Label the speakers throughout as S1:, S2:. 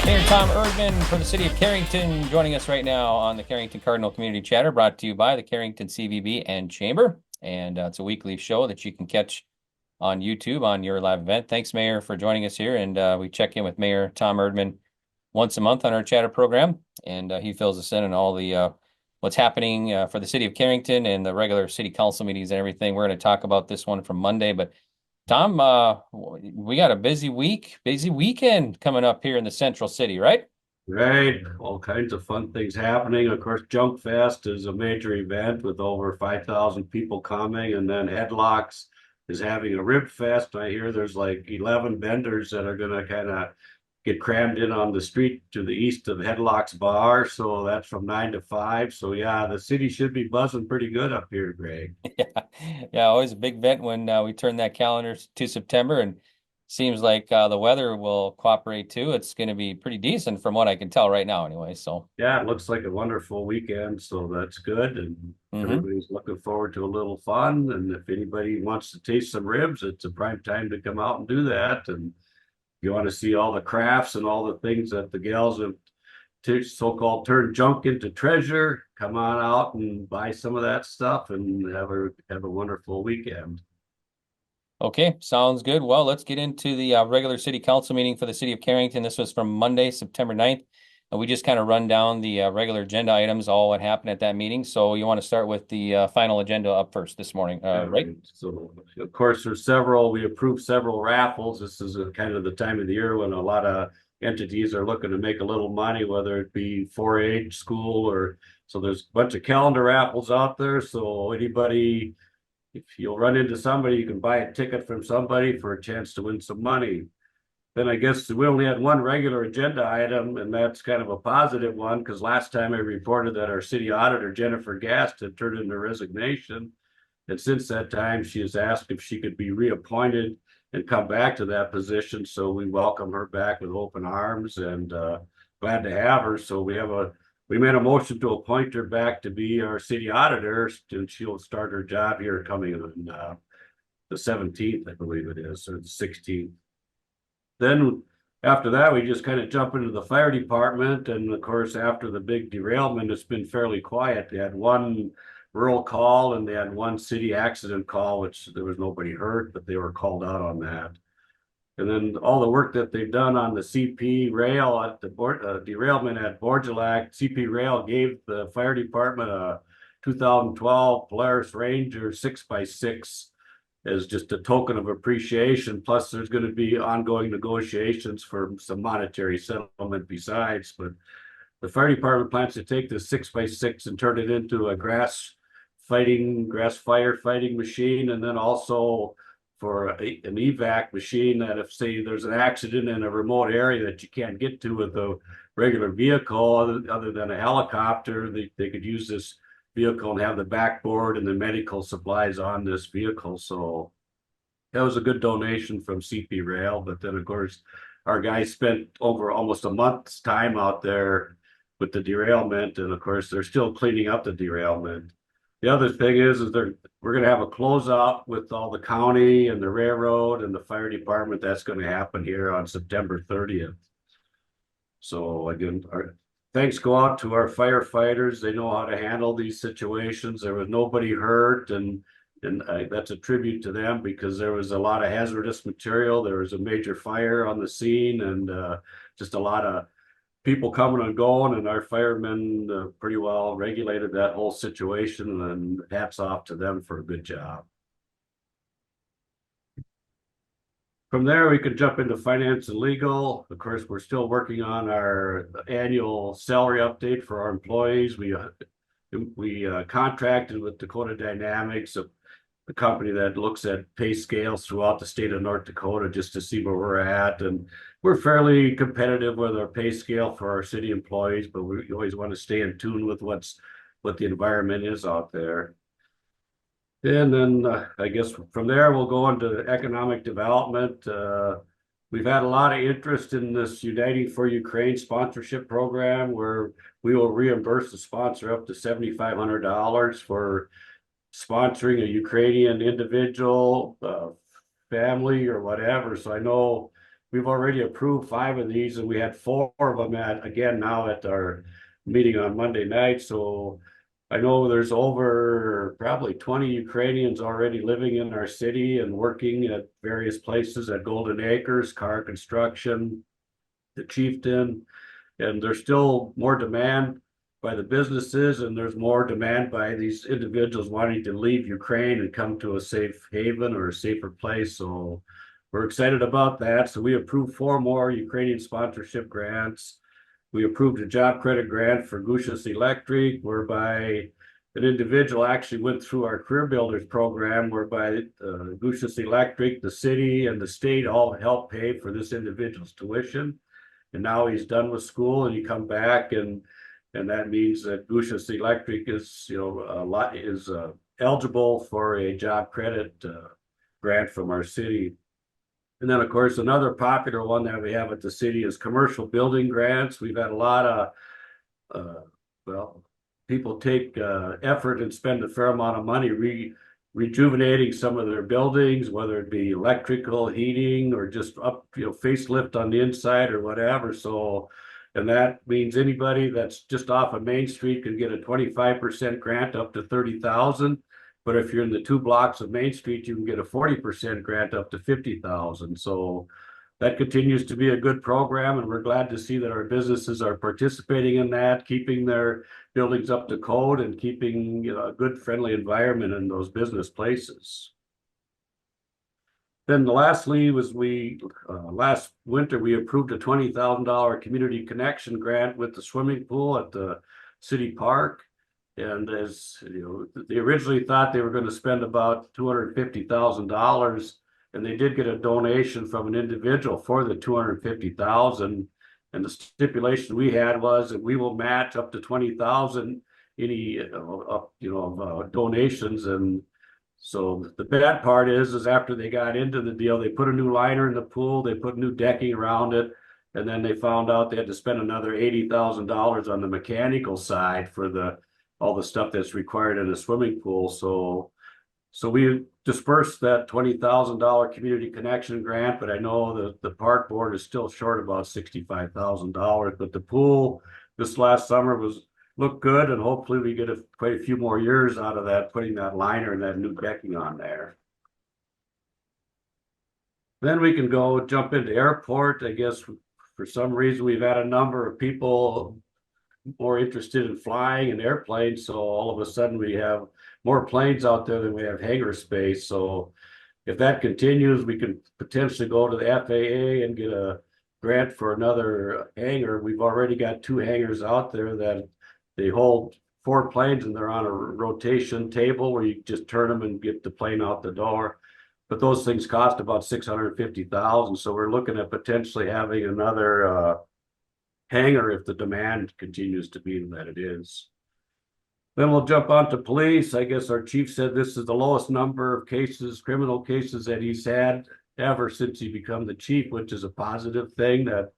S1: Mayor Tom Erdmann from the city of Carrington joining us right now on the Carrington Cardinal Community Chatter, brought to you by the Carrington CVB and Chamber. And it's a weekly show that you can catch on YouTube on your live event. Thanks, Mayor, for joining us here. And we check in with Mayor Tom Erdmann once a month on our chatter program, and he fills us in on all the what's happening for the city of Carrington and the regular city council meetings and everything. We're going to talk about this one from Monday, but Tom, we got a busy week, busy weekend coming up here in the central city, right?
S2: Right, all kinds of fun things happening. Of course, Junk Fest is a major event with over 5,000 people coming, and then Headlocks is having a Rib Fest. I hear there's like 11 vendors that are going to kind of get crammed in on the street to the east of Headlocks Bar. So that's from 9 to 5. So yeah, the city should be buzzing pretty good up here, Greg.
S1: Yeah, yeah, always a big event when we turn that calendar to September, and seems like the weather will cooperate too. It's going to be pretty decent from what I can tell right now, anyway. So,
S2: Yeah, it looks like a wonderful weekend, so that's good. And
S1: hmm
S2: everybody's looking forward to a little fun. And if anybody wants to taste some ribs, it's a prime time to come out and do that. And if you want to see all the crafts and all the things that the gals have so-called turned junk into treasure, come on out and buy some of that stuff and have a wonderful weekend.
S1: Okay, sounds good. Well, let's get into the regular city council meeting for the city of Carrington. This was from Monday, September 9th. And we just kind of run down the regular agenda items, all what happened at that meeting. So you want to start with the final agenda up first this morning,
S2: Yeah,
S1: right?
S2: right. So of course there's several, we approved several raffles. This is kind of the time of the year when a lot of entities are looking to make a little money, whether it be 4-H school or so there's a bunch of calendar raffles out there. So anybody, if you'll run into somebody, you can buy a ticket from somebody for a chance to win some money. Then I guess we only had one regular agenda item, and that's kind of a positive one because last time I reported that our city auditor, Jennifer Gast, had turned in her resignation. And since that time, she has asked if she could be reappointed and come back to that position. So we welcome her back with open arms and glad to have her. So we made a motion to appoint her back to be our city auditor, and she'll start her job here coming on the 17th, I believe it is, or the 16th. Then after that, we just kind of jump into the fire department. And of course, after the big derailment, it's been fairly quiet. They had one rural call and they had one city accident call, which there was nobody hurt, but they were called out on that. And then all the work that they've done on the CP rail at the derailment at Borgelac, CP rail gave the fire department a 2012 Polaris Ranger 6x6 as just a token of appreciation. Plus, there's going to be ongoing negotiations for some monetary settlement besides. But the fire department plans to take the 6x6 and turn it into a grass fire fighting machine, and then also for an evac machine that if say there's an accident in a remote area that you can't get to with a regular vehicle other than a helicopter, they could use this vehicle and have the backboard and the medical supplies on this vehicle. So that was a good donation from CP Rail. But then, of course, our guys spent over almost a month's time out there with the derailment. And of course, they're still cleaning up the derailment. The other thing is we're going to have a closeout with all the county and the railroad and the fire department. That's going to happen here on September 30th. So again, our thanks go out to our firefighters. They know how to handle these situations. There was nobody hurt, and that's a tribute to them because there was a lot of hazardous material. There was a major fire on the scene, and just a lot of people coming and going. And our firemen pretty well regulated that whole situation. And hats off to them for a good job. From there, we could jump into finance and legal. Of course, we're still working on our annual salary update for our employees. We contracted with Dakota Dynamics, a company that looks at pay scales throughout the state of North Dakota just to see where we're at. And we're fairly competitive with our pay scale for our city employees, but we always want to stay in tune with what the environment is out there. And then I guess from there, we'll go into economic development. We've had a lot of interest in this Uniting for Ukraine sponsorship program where we will reimburse the sponsor up to $7,500 for sponsoring a Ukrainian individual, family, or whatever. So I know we've already approved 5 of these, and we had 4 of them again now at our meeting on Monday night. So I know there's over probably 20 Ukrainians already living in our city and working at various places at Golden Acres, Car Construction, the Chieftain, and there's still more demand by the businesses, and there's more demand by these individuals wanting to leave Ukraine and come to a safe haven or a safer place. So we're excited about that. So we approved 4 more Ukrainian sponsorship grants. We approved a job credit grant for Gushas Electric, whereby an individual actually went through our Career Builders program, whereby Gushas Electric, the city, and the state all helped pay for this individual's tuition. And now he's done with school, and he come back, and that means that Gushas Electric is eligible for a job credit grant from our city. And then, of course, another popular one that we have at the city is commercial building grants. We've had a lot of, people take effort and spend a fair amount of money rejuvenating some of their buildings, whether it be electrical, heating, or just facelift on the inside or whatever. So, and that means anybody that's just off of Main Street can get a 25% grant up to $30,000. But if you're in the 2 blocks of Main Street, you can get a 40% grant up to $50,000. So that continues to be a good program, and we're glad to see that our businesses are participating in that, keeping their buildings up to code and keeping a good, friendly environment in those business places. Then lastly was last winter, we approved a $20,000 community connection grant with the swimming pool at the city park. And as you know, they originally thought they were going to spend about $250,000, and they did get a donation from an individual for the $250,000. And the stipulation we had was that we will match up to $20,000 any donations. And so the bad part is after they got into the deal, they put a new liner in the pool, they put new decking around it, and then they found out they had to spend another $80,000 on the mechanical side for all the stuff that's required in a swimming pool. So we dispersed that $20,000 community connection grant, but I know the park board is still short about $65,000. But the pool this last summer looked good, and hopefully we get quite a few more years out of that, putting that liner and that new decking on there. Then we can go jump into airport. I guess for some reason we've had a number of people more interested in flying and airplanes, so all of a sudden we have more planes out there than we have hangar space. So if that continues, we can potentially go to the FAA and get a grant for another hangar. We've already got 2 hangars out there that they hold 4 planes, and they're on a rotation table where you just turn them and get the plane out the door. But those things cost about $650,000. So we're looking at potentially having another hangar if the demand continues to be that it is. Then we'll jump on to police. I guess our chief said this is the lowest number of cases, criminal cases, that he's had ever since he became the chief, which is a positive thing, that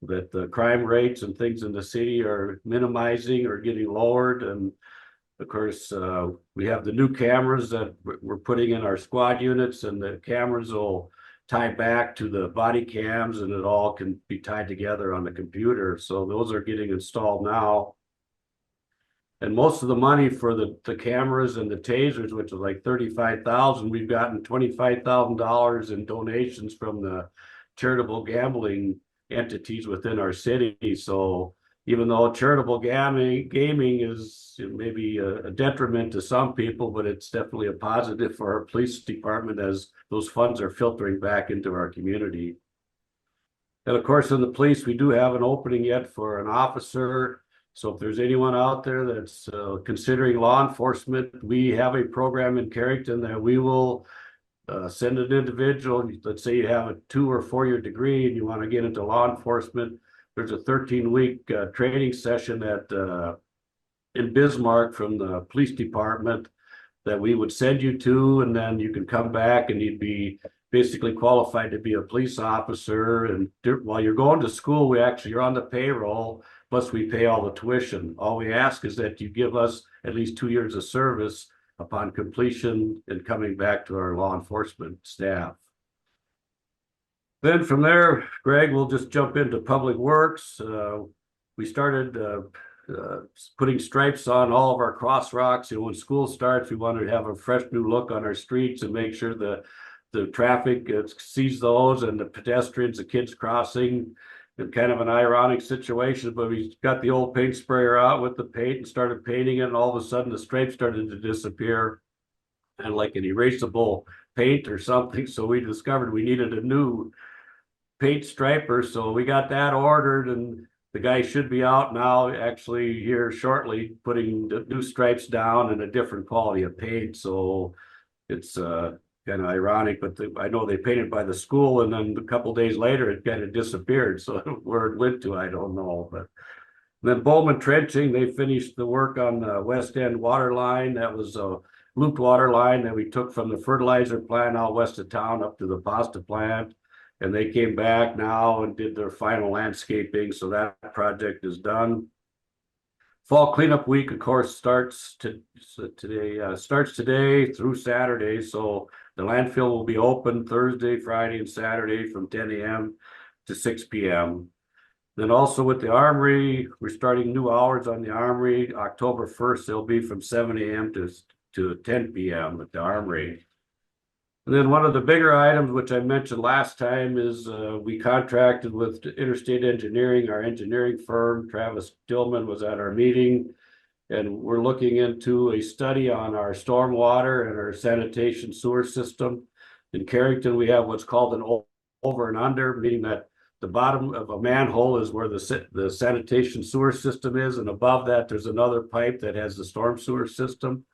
S2: the crime rates and things in the city are minimizing or getting lowered. And of course, we have the new cameras that we're putting in our squad units, and the cameras will tie back to the body cams, and it all can be tied together on the computer. So those are getting installed now. And most of the money for the cameras and the tasers, which is like $35,000, we've gotten $25,000 in donations from the charitable gambling entities within our city. So even though charitable gaming is maybe a detriment to some people, but it's definitely a positive for our police department as those funds are filtering back into our community. And of course, in the police, we do have an opening yet for an officer. So if there's anyone out there that's considering law enforcement, we have a program in Carrington that we will send an individual. Let's say you have a 2 or 4 year degree and you want to get into law enforcement. There's a 13-week training session in Bismarck from the police department that we would send you to, and then you can come back and you'd be basically qualified to be a police officer. And while you're going to school, you're on the payroll, plus we pay all the tuition. All we ask is that you give us at least 2 years of service upon completion and coming back to our law enforcement staff. Then from there, Greg, we'll just jump into Public Works. We started putting stripes on all of our cross rocks. When school starts, we wanted to have a fresh new look on our streets and make sure the traffic sees those and the pedestrians, the kids crossing. And kind of an ironic situation, but we got the old paint sprayer out with the paint and started painting it, and all of a sudden the stripes started to disappear, and like an erasable paint or something. So we discovered we needed a new paint striper. So we got that ordered, and the guy should be out now actually here shortly, putting the new stripes down and a different quality of paint. So it's kind of ironic, but I know they painted by the school, and then a couple days later it kind of disappeared. So where it went to, I don't know. But then Bowman Trenching, they finished the work on the west end water line. That was a looped water line that we took from the fertilizer plant out west of town up to the pasta plant. And they came back now and did their final landscaping. So that project is done. Fall cleanup week, of course, starts today through Saturday. So the landfill will be open Thursday, Friday, and Saturday from 10 a.m. to 6 p.m. Then also with the Armory, we're starting new hours on the Armory. October 1st, they'll be from 7 a.m. to 10 p.m. at the Armory. And then one of the bigger items, which I mentioned last time, is we contracted with Interstate Engineering, our engineering firm. Travis Dillman was at our meeting, and we're looking into a study on our stormwater and our sanitation sewer system. In Carrington, we have what's called an over and under, meaning that the bottom of a manhole is where the sanitation sewer system is, and above that, there's another pipe that has the storm sewer system.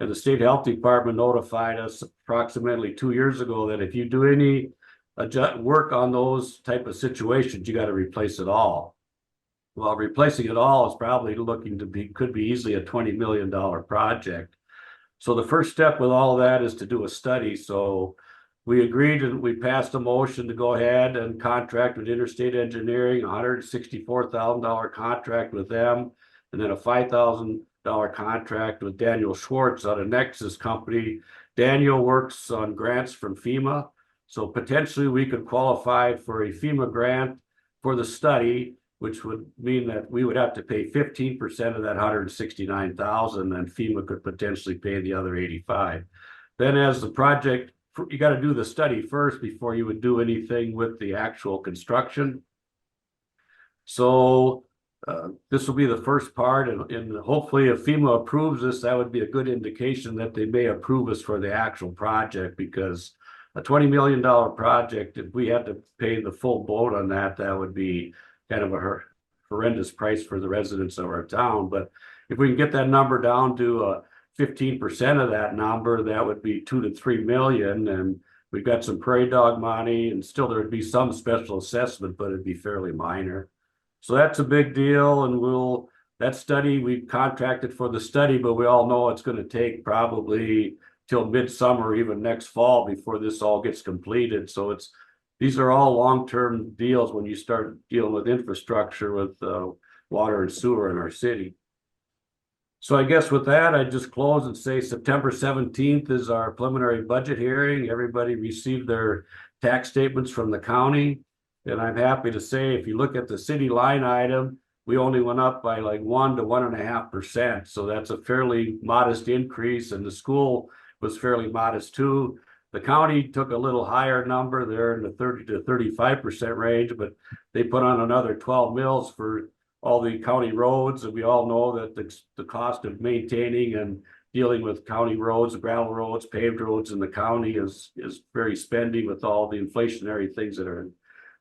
S2: And the state health department notified us approximately 2 years ago that if you do any work on those type of situations, you got to replace it all. Well, replacing it all is probably could be easily a $20 million project. So the first step with all of that is to do a study. So we agreed and we passed a motion to go ahead and contract with Interstate Engineering, $164,000 contract with them, and then a $5,000 contract with Daniel Schwartz out of Nexus Company. Daniel works on grants from FEMA. So potentially we could qualify for a FEMA grant for the study, which would mean that we would have to pay 15% of that $169,000, and FEMA could potentially pay the other 85. Then as the project, you got to do the study first before you would do anything with the actual construction. So this will be the first part, and hopefully if FEMA approves this, that would be a good indication that they may approve us for the actual project, because a $20 million project, if we had to pay the full boat on that, that would be kind of a horrendous price for the residents of our town. But if we can get that number down to 15% of that number, that would be $2 to $3 million. And we've got some prairie dog money, and still there would be some special assessment, but it'd be fairly minor. So that's a big deal. And that study, we've contracted for the study, but we all know it's going to take probably till midsummer, even next fall, before this all gets completed. So these are all long-term deals when you start dealing with infrastructure with water and sewer in our city. So I guess with that, I just close and say September 17th is our preliminary budget hearing. Everybody received their tax statements from the county. And I'm happy to say, if you look at the city line item, we only went up by like 1 to 1.5%. So that's a fairly modest increase. And the school was fairly modest too. The county took a little higher number there in the 30 to 35% range, but they put on another 12 mills for all the county roads. And we all know that the cost of maintaining and dealing with county roads, gravel roads, paved roads in the county is very spendy with all the inflationary things that are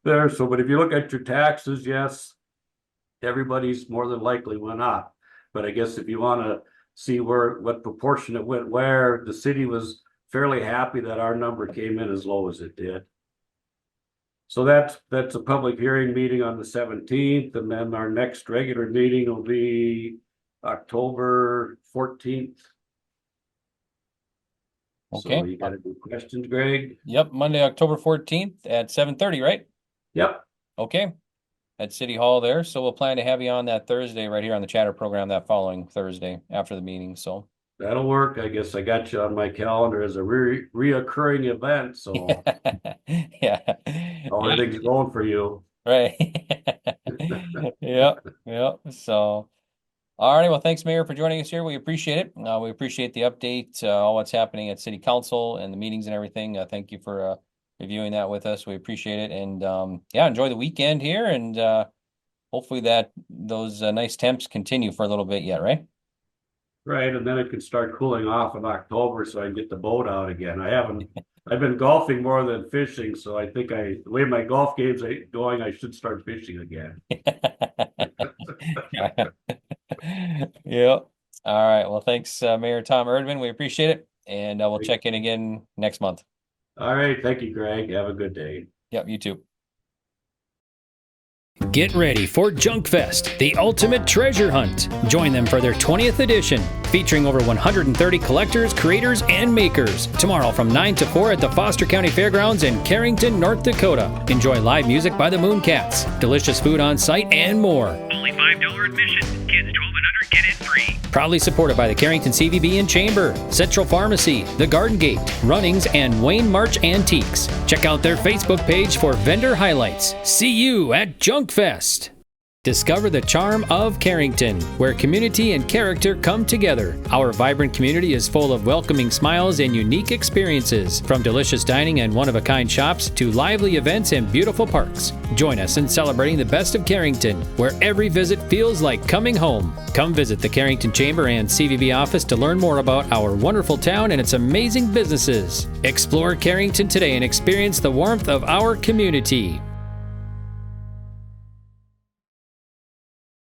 S2: there. So, but if you look at your taxes, yes, everybody's more than likely went up. But I guess if you want to see what proportion it went where, the city was fairly happy that our number came in as low as it did. So that's a public hearing meeting on the 17th, and then our next regular meeting will be October 14th.
S1: Okay.
S2: So you got any questions, Greg?
S1: Yep, Monday, October 14th at 7:30, right?
S2: Yep.
S1: Okay. At City Hall there. So we'll plan to have you on that Thursday right here on the chatter program that following Thursday after the meeting. So
S2: That'll work. I guess I got you on my calendar as a reoccurring event, so
S1: Yeah.
S2: how
S1: Yeah.
S2: everything's going for you.
S1: Right. Yep. Yep. So, all right. Well, thanks, Mayor, for joining us here. We appreciate it. We appreciate the update, all what's happening at City Council and the meetings and everything. Thank you for reviewing that with us. We appreciate it. And yeah, enjoy the weekend here. And hopefully those nice temps continue for a little bit yet, right?
S2: Right, and then it can start cooling off in October so I can get the boat out again. I've been golfing more than fishing, so I think the way my golf games are going, I should start fishing again.
S1: Yeah. All right. Well, thanks, Mayor Tom Erdmann. We appreciate it. And we'll check in again next month.
S2: All right, thank you, Greg. Have a good day.
S1: Yep, you too.
S3: Get ready for Junk Fest, the ultimate treasure hunt. Join them for their 20th edition, featuring over 130 collectors, creators, and makers. Tomorrow from 9 to 4 at the Foster County Fairgrounds in Carrington, North Dakota. Enjoy live music by the Mooncats, delicious food on site, and more.
S4: Only $5 admission. Kids 12 and under get in free.
S3: Proudly supported by the Carrington CVB and Chamber, Central Pharmacy, The Garden Gate, Runnings, and Wayne March Antiques. Check out their Facebook page for vendor highlights. See you at Junk Fest. Discover the charm of Carrington, where community and character come together. Our vibrant community is full of welcoming smiles and unique experiences, from delicious dining and one-of-a-kind shops to lively events and beautiful parks. Join us in celebrating the best of Carrington, where every visit feels like coming home. Come visit the Carrington Chamber and CVB office to learn more about our wonderful town and its amazing businesses. Explore Carrington today and experience the warmth of our community.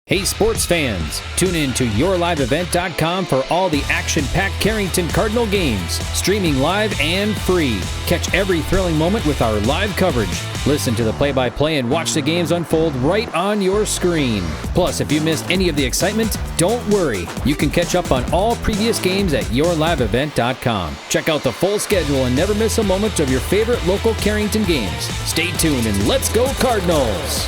S3: Hey sports fans, tune in to yourliveevent.com for all the action-packed Carrington Cardinal games, streaming live and free. Catch every thrilling moment with our live coverage. Listen to the play-by-play and watch the games unfold right on your screen. Plus, if you missed any of the excitement, don't worry. You can catch up on all previous games at yourliveevent.com. Check out the full schedule and never miss a moment of your favorite local Carrington games. Stay tuned and let's go Cardinals!